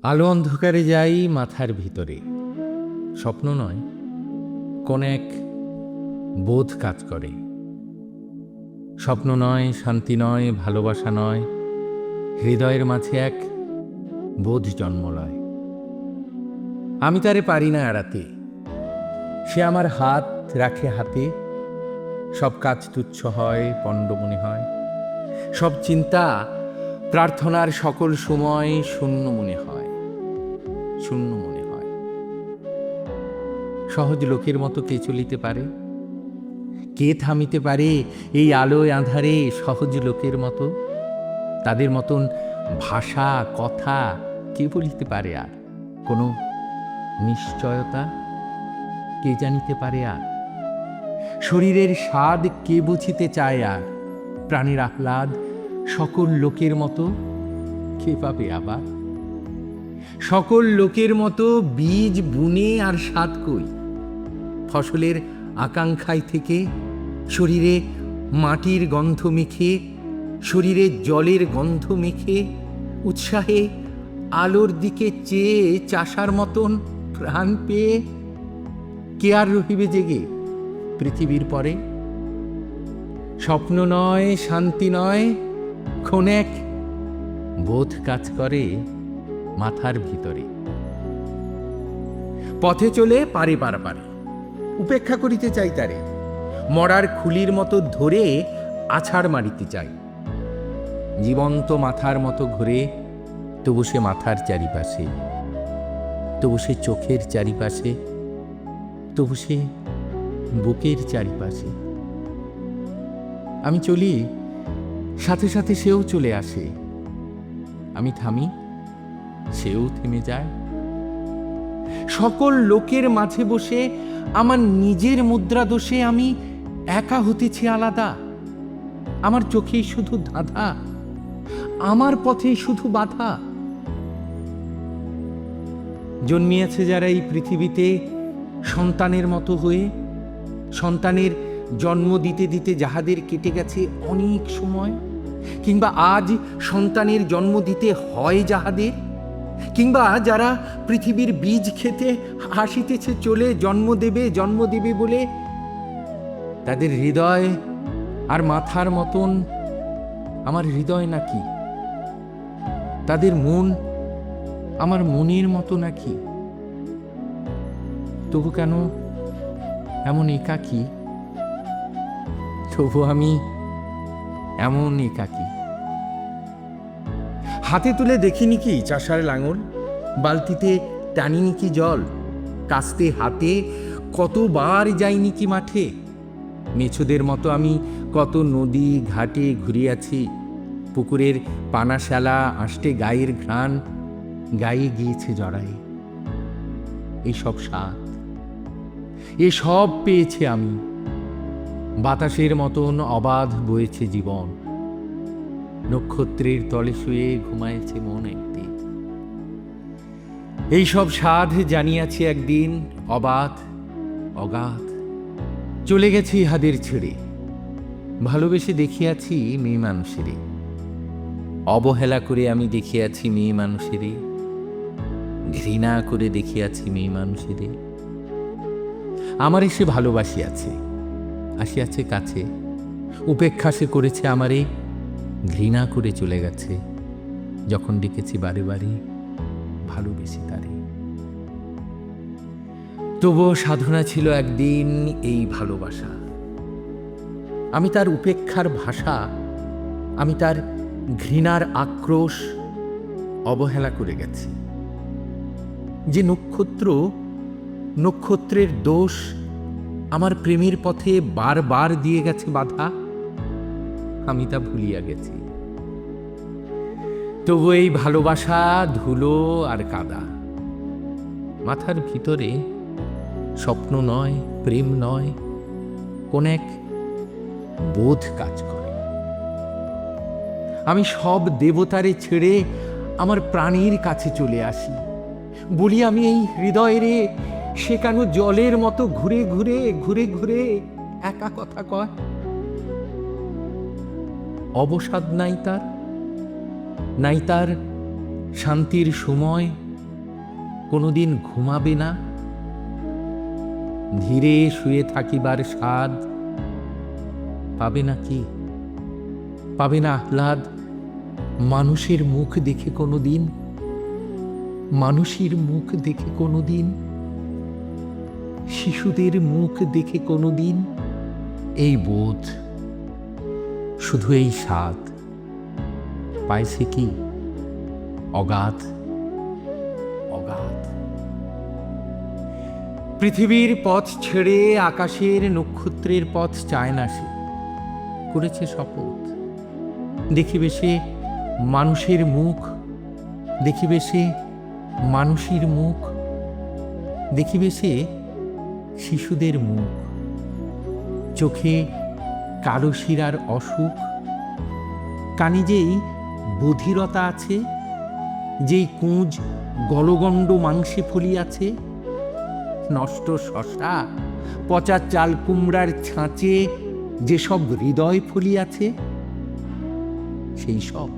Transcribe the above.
আলো অন্ধকারে যাই মাথার ভিতরে, স্বপ্ন নয় কোন এক বোধ কাজ করে। স্বপ্ন নয়, শান্তি নয়, ভালোবাসা নয়, হৃদয়ের মাঝে এক বোধ জন্ম লয়। আমি তারে পারি না এড়াতে, সে আমার হাত রাখে হাতে। সব কাজ তুচ্ছ হয়, পণ্ড মনে হয়, সব চিন্তা প্রার্থনার সকল সময় শূন্য মনে হয়, শূন্য মনে হয়। সহজ লোকের মতো কে চলিতে পারে? কে থামিতে পারে এই আলোয় আঁধারে সহজ লোকের মতো? তাদের মতন ভাষা কথা কে বলিতে পারে? আর কোনো নিশ্চয়তা কে জানিতে পারে? আর শরীরের স্বাদ কে বুঝিতে চায়? আর প্রাণের আহ্লাদ সকল লোকের মতো কে পাবে আবার? সকল লোকের মতো বীজ বুনে আর স্বাদ কই? ফসলের আকাঙ্ক্ষায় থেকে শরীরে মাটির গন্ধ মেখে, শরীরে জলের গন্ধ মেখে, উৎসাহে আলোর দিকে চেয়ে চাষার মতন প্রাণ পেয়ে কে আর রহিবে জেগে পৃথিবীর পরে? স্বপ্ন নয়, শান্তি নয়, কোন এক বোধ কাজ করে মাথার ভিতরে। পথে চলে পারে পারাপারে, উপেক্ষা করিতে চাই তারে, মরার খুলির মতো ধরে আছাড় মারিতে চাই। জীবন্ত মাথার মতো ঘুরে, তবু সে মাথার চারিপাশে, তবু সে চোখের চারিপাশে, তবু সে বুকের চারিপাশে। আমি চলি, সাথে সাথে সেও চলে আসে। আমি থামি, সেও থেমে যায়। সকল লোকের মাঝে বসে আমার নিজের মুদ্রা দোষে আমি একা হতেছি আলাদা। আমার চোখেই শুধু ধাঁধা, আমার পথেই শুধু বাধা। জন্মিয়েছে যারা এই পৃথিবীতে সন্তানের মতো হয়ে, সন্তানের জন্ম দিতে দিতে যাহাদের কেটে গেছে অনেক সময়, কিংবা আজ সন্তানের জন্ম দিতে হয় যাহাদের, কিংবা যারা পৃথিবীর বীজ খেতে আসিতেছে চলে, জন্ম দেবে বলে, তাদের হৃদয় আর মাথার মতন আমার হৃদয় নাকি? তাদের মন আমার মনের মতো নাকি? তবু কেন এমন একাকী? তবু আমি এমন একাকী। হাতে তুলে দেখিনি কি চাষার লাঙল? বালতিতে টানিনি কি জল? কাস্তে হাতে কতবার যাইনি কি মাঠে? মেছোদের মতো আমি কত নদী ঘাটে ঘুরিয়াছি, পুকুরের পানাশালা আষ্টে গায়ের ঘ্রাণ গায়ে গিয়েছে জড়ায়ে। এইসব স্বাদ এসব পেয়েছে আমি। বাতাসের মতন অবাধ বয়েছে জীবন, নক্ষত্রের তলে শুয়ে ঘুমায়েছে মন একদিন। এইসব স্বাদ জানিয়াছি একদিন অবাধ অগাধ। চলে গেছি ইহাদের ছেড়ে, ভালোবেসে দেখিয়াছি মেয়ে মানুষেরে। অবহেলা করে আমি দেখিয়াছি মেয়ে মানুষেরে, ঘৃণা করে দেখিয়াছি মেয়ে মানুষেরে। আমার এসে ভালোবাসিয়াছে, আসিয়াছে কাছে, উপেক্ষা সে করেছে আমারে, ঘৃণা করে চলে গেছে যখন ডেকেছি বারে বারে ভালোবেসে তারে। তবুও সাধনা ছিল একদিন এই ভালোবাসা। আমি তার উপেক্ষার ভাষা, আমি তার ঘৃণার আক্রোশ অবহেলা করে গেছি। যে নক্ষত্র, নক্ষত্রের দোষ আমার প্রেমের পথে বারবার দিয়ে গেছে বাধা, আমি তা ভুলিয়া গেছি। তবু এই ভালোবাসা ধুলো আর কাদা। মাথার ভিতরে স্বপ্ন নয়, প্রেম নয়, কোন এক বোধ কাজ করে। আমি সব দেবতারে ছেড়ে আমার প্রাণীর কাছে চলে আসি। বলি আমি এই হৃদয়েরে, সে কেন জলের মতো ঘুরে ঘুরে ঘুরে ঘুরে একা কথা কয়? অবসাদ নাই তার, নাই তার শান্তির সময়, কোনোদিন ঘুমাবে না, ধীরে শুয়ে থাকিবার স্বাদ পাবে না কি? পাবে না আহ্লাদ মানুষের মুখ দেখে কোনোদিন? মানুষের মুখ দেখে কোনোদিন? শিশুদের মুখ দেখে কোনোদিন? এই বোধ, শুধু এই স্বাদ পাইছে কি? অগাধ অগাধ। পৃথিবীর পথ ছেড়ে আকাশের নক্ষত্রের পথ চায় না সে, করেছে শপথ। দেখিবে সে মানুষের মুখ, দেখিবে সে মানুষের মুখ, দেখিবে সে শিশুদের মুখ। চোখে কালো শিরার অসুখ, কানে যেই বধিরতা আছে, যেই কুঁজ গলগণ্ড মাংসে ফলিয়াছে, নষ্ট শশা পচা চাল কুমড়ার ছাঁচে যেসব হৃদয় ফলিয়াছে, সেই সব